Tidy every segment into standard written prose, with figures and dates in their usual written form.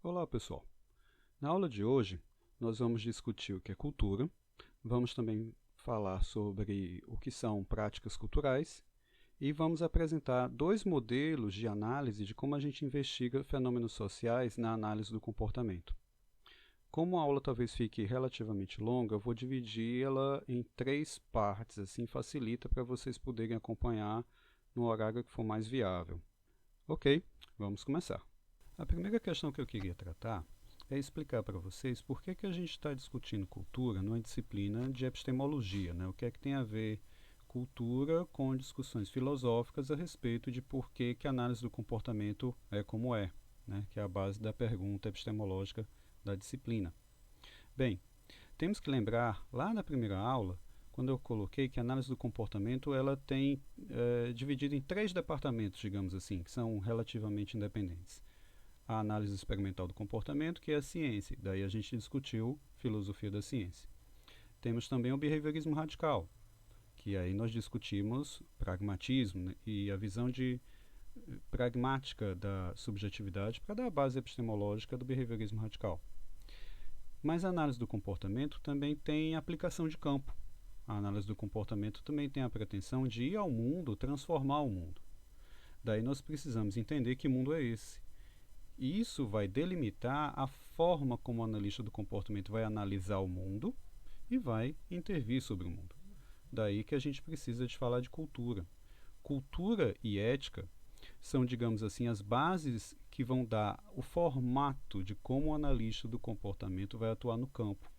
Olá pessoal, na aula de hoje nós vamos discutir o que é cultura, vamos também falar sobre o que são práticas culturais e vamos apresentar dois modelos de análise de como a gente investiga fenômenos sociais na análise do comportamento. Como a aula talvez fique relativamente longa, eu vou dividi-la em três partes, assim facilita para vocês poderem acompanhar no horário que for mais viável. Ok, vamos começar. A primeira questão que eu queria tratar é explicar para vocês por que a gente está discutindo cultura numa disciplina de epistemologia, né? O que é que tem a ver cultura com discussões filosóficas a respeito de por que a análise do comportamento é como é, né? Que é a base da pergunta epistemológica da disciplina. Bem, temos que lembrar, lá na primeira aula, quando eu coloquei que a análise do comportamento ela tem dividido em três departamentos, digamos assim, que são relativamente independentes. A análise experimental do comportamento, que é a ciência. Daí a gente discutiu filosofia da ciência. Temos também o behaviorismo radical, que aí nós discutimos pragmatismo, né, e a visão pragmática da subjetividade para dar a base epistemológica do behaviorismo radical. Mas a análise do comportamento também tem aplicação de campo. A análise do comportamento também tem a pretensão de ir ao mundo, transformar o mundo. Daí nós precisamos entender que mundo é esse. E isso vai delimitar a forma como o analista do comportamento vai analisar o mundo e vai intervir sobre o mundo. Daí que a gente precisa de falar de cultura. Cultura e ética são, digamos assim, as bases que vão dar o formato de como o analista do comportamento vai atuar no campo.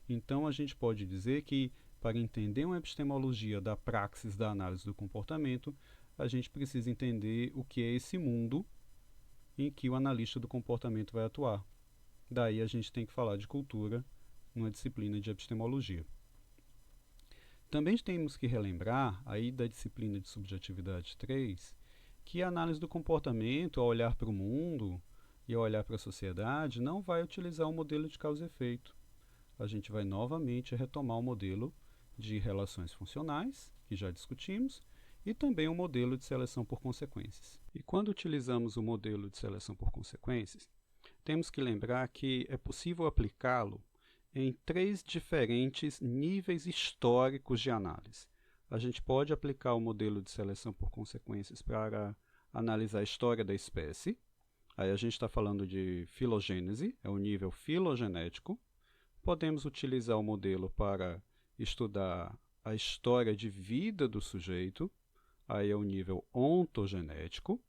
Então a gente pode dizer que, para entender uma epistemologia da praxis da análise do comportamento, a gente precisa entender o que é esse mundo em que o analista do comportamento vai atuar. Daí a gente tem que falar de cultura numa disciplina de epistemologia. Também temos que relembrar, aí da disciplina de subjetividade 3, que a análise do comportamento, ao olhar para o mundo e ao olhar para a sociedade, não vai utilizar o modelo de causa e efeito. A gente vai novamente retomar o modelo de relações funcionais, que já discutimos, e também o modelo de seleção por consequências. E quando utilizamos o modelo de seleção por consequências, temos que lembrar que é possível aplicá-lo em três diferentes níveis históricos de análise. A gente pode aplicar o modelo de seleção por consequências para analisar a história da espécie. Aí a gente está falando de filogênese, é o nível filogenético. Podemos utilizar o modelo para estudar a história de vida do sujeito, aí é o nível ontogenético.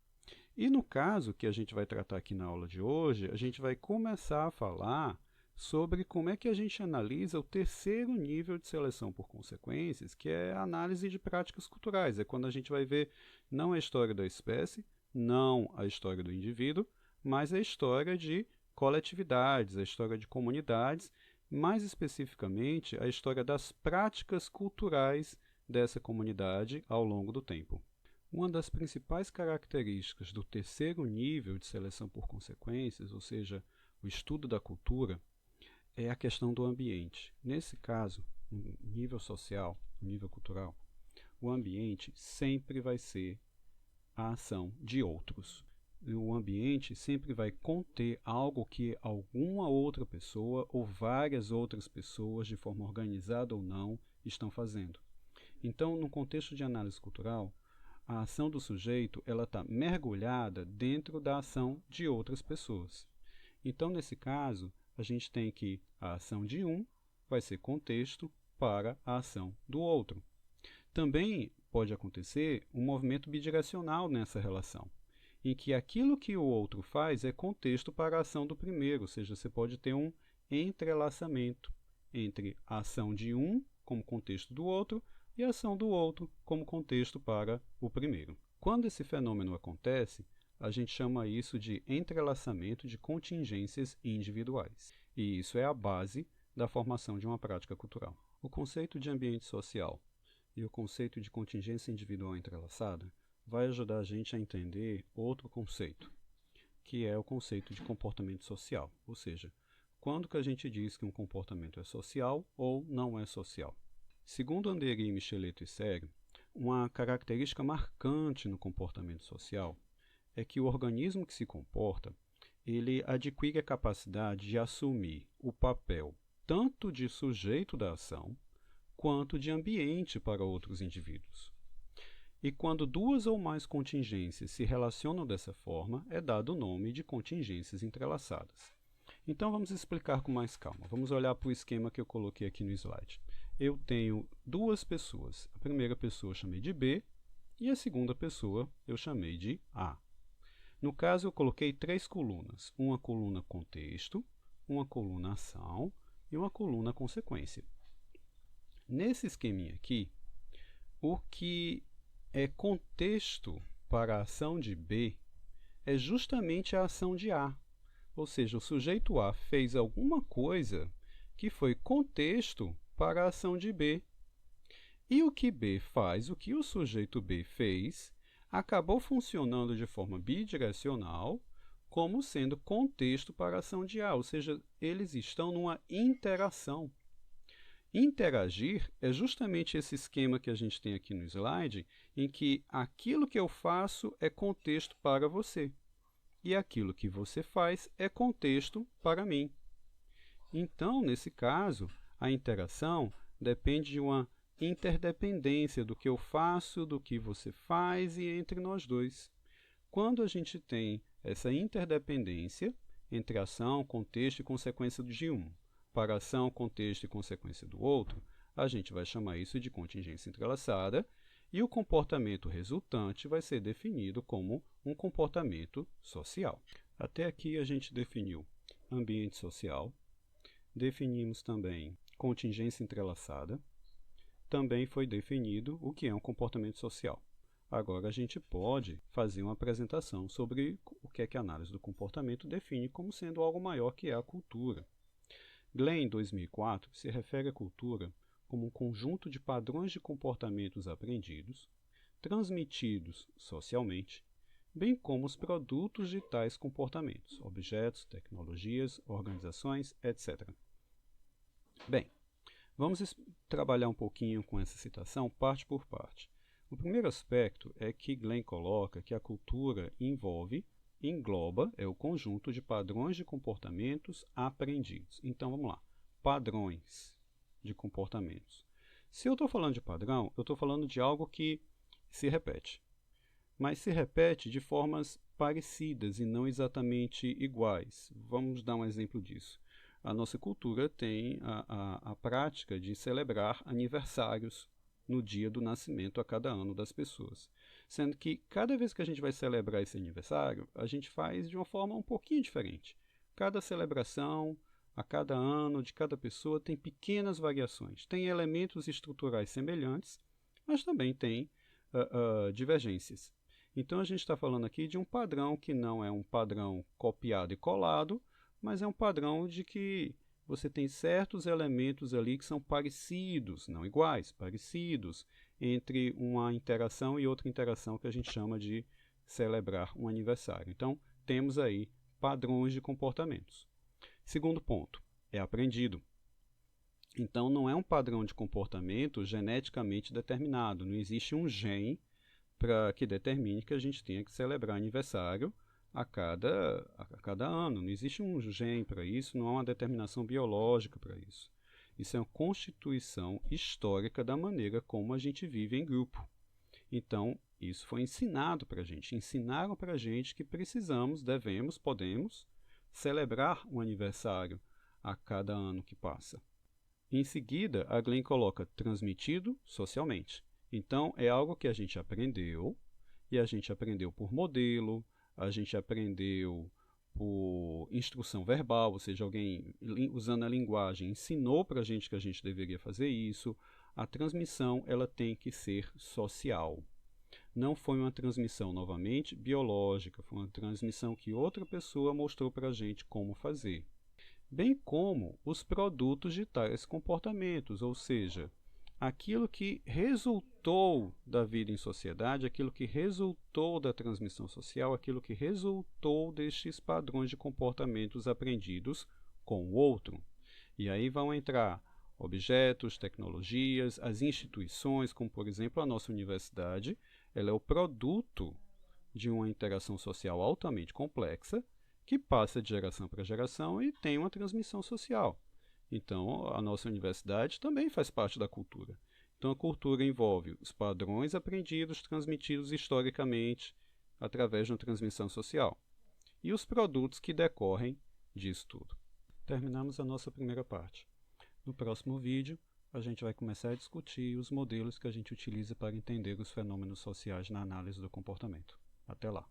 E no caso que a gente vai tratar aqui na aula de hoje, a gente vai começar a falar sobre como é que a gente analisa o terceiro nível de seleção por consequências, que é a análise de práticas culturais. É quando a gente vai ver não a história da espécie, não a história do indivíduo, mas a história de coletividades, a história de comunidades, mais especificamente a história das práticas culturais dessa comunidade ao longo do tempo. Uma das principais características do terceiro nível de seleção por consequências, ou seja, o estudo da cultura, é a questão do ambiente. Nesse caso, no nível social, no nível cultural, o ambiente sempre vai ser a ação de outros. O ambiente sempre vai conter algo que alguma outra pessoa ou várias outras pessoas, de forma organizada ou não, estão fazendo. Então, no contexto de análise cultural, a ação do sujeito ela está mergulhada dentro da ação de outras pessoas. Então, nesse caso, a gente tem que a ação de um vai ser contexto para a ação do outro. Também pode acontecer um movimento bidirecional nessa relação, em que aquilo que o outro faz é contexto para a ação do primeiro, ou seja, você pode ter um entrelaçamento entre a ação de um como contexto do outro e a ação do outro como contexto para o primeiro. Quando esse fenômeno acontece, a gente chama isso de entrelaçamento de contingências individuais. E isso é a base da formação de uma prática cultural. O conceito de ambiente social e o conceito de contingência individual entrelaçada vai ajudar a gente a entender outro conceito, que é o conceito de comportamento social, ou seja, quando que a gente diz que um comportamento é social ou não é social. Segundo Andery, Micheletto e Segrè, uma característica marcante no comportamento social é que o organismo que se comporta, ele adquire a capacidade de assumir o papel tanto de sujeito da ação, quanto de ambiente para outros indivíduos. E quando duas ou mais contingências se relacionam dessa forma, é dado o nome de contingências entrelaçadas. Então vamos explicar com mais calma. Vamos olhar para o esquema que eu coloquei aqui no slide. Eu tenho duas pessoas. A primeira pessoa eu chamei de B e a segunda pessoa eu chamei de A. No caso, eu coloquei três colunas. Uma coluna contexto, uma coluna ação e uma coluna consequência. Nesse esqueminha aqui, o que é contexto para a ação de B é justamente a ação de A. Ou seja, o sujeito A fez alguma coisa que foi contexto para a ação de B. E o que B faz, o que o sujeito B fez, acabou funcionando de forma bidirecional, como sendo contexto para a ação de A, ou seja, eles estão numa interação. Interagir é justamente esse esquema que a gente tem aqui no slide, em que aquilo que eu faço é contexto para você, e aquilo que você faz é contexto para mim. Então, nesse caso, a interação depende de uma interdependência do que eu faço, do que você faz e entre nós dois. Quando a gente tem essa interdependência entre ação, contexto e consequência de um, para ação, contexto e consequência do outro, a gente vai chamar isso de contingência entrelaçada e o comportamento resultante vai ser definido como um comportamento social. Até aqui a gente definiu ambiente social, definimos também contingência entrelaçada, também foi definido o que é um comportamento social. Agora a gente pode fazer uma apresentação sobre o que é que a análise do comportamento define como sendo algo maior que é a cultura. Glenn, em 2004, se refere à cultura como um conjunto de padrões de comportamentos aprendidos, transmitidos socialmente, bem como os produtos de tais comportamentos, objetos, tecnologias, organizações, etc. Bem, vamos trabalhar um pouquinho com essa citação parte por parte. O primeiro aspecto é que Glenn coloca que a cultura engloba o conjunto de padrões de comportamentos aprendidos. Então, vamos lá. Padrões de comportamentos. Se eu estou falando de padrão, eu estou falando de algo que se repete. Mas se repete de formas parecidas e não exatamente iguais. Vamos dar um exemplo disso. A nossa cultura tem a prática de celebrar aniversários no dia do nascimento a cada ano das pessoas. Sendo que cada vez que a gente vai celebrar esse aniversário, a gente faz de uma forma um pouquinho diferente. Cada celebração, a cada ano, de cada pessoa, tem pequenas variações. Tem elementos estruturais semelhantes, mas também tem divergências. Então, a gente está falando aqui de um padrão que não é um padrão copiado e colado, mas é um padrão de que você tem certos elementos ali que são parecidos, não iguais, parecidos, entre uma interação e outra interação que a gente chama de celebrar um aniversário. Então, temos aí padrões de comportamentos. Segundo ponto, é aprendido. Então, não é um padrão de comportamento geneticamente determinado. Não existe um gene que determine que a gente tenha que celebrar aniversário a cada ano. Não existe um gene para isso, não há uma determinação biológica para isso. Isso é uma constituição histórica da maneira como a gente vive em grupo. Então, isso foi ensinado para a gente. Ensinaram para a gente que precisamos, devemos, podemos celebrar um aniversário a cada ano que passa. Em seguida, a Glenn coloca transmitido socialmente. Então, é algo que a gente aprendeu, e a gente aprendeu por modelo, a gente aprendeu por instrução verbal, ou seja, alguém usando a linguagem ensinou para a gente que a gente deveria fazer isso. A transmissão ela tem que ser social. Não foi uma transmissão, novamente, biológica, foi uma transmissão que outra pessoa mostrou para a gente como fazer. Bem como os produtos de tais comportamentos, ou seja, aquilo que resultou da vida em sociedade, aquilo que resultou da transmissão social, aquilo que resultou destes padrões de comportamentos aprendidos com o outro. E aí vão entrar objetos, tecnologias, as instituições, como por exemplo a nossa universidade, ela é o produto de uma interação social altamente complexa que passa de geração para geração e tem uma transmissão social. Então, a nossa universidade também faz parte da cultura. Então, a cultura envolve os padrões aprendidos, transmitidos historicamente através de uma transmissão social, e os produtos que decorrem disso tudo. Terminamos a nossa primeira parte. No próximo vídeo, a gente vai começar a discutir os modelos que a gente utiliza para entender os fenômenos sociais na análise do comportamento. Até lá!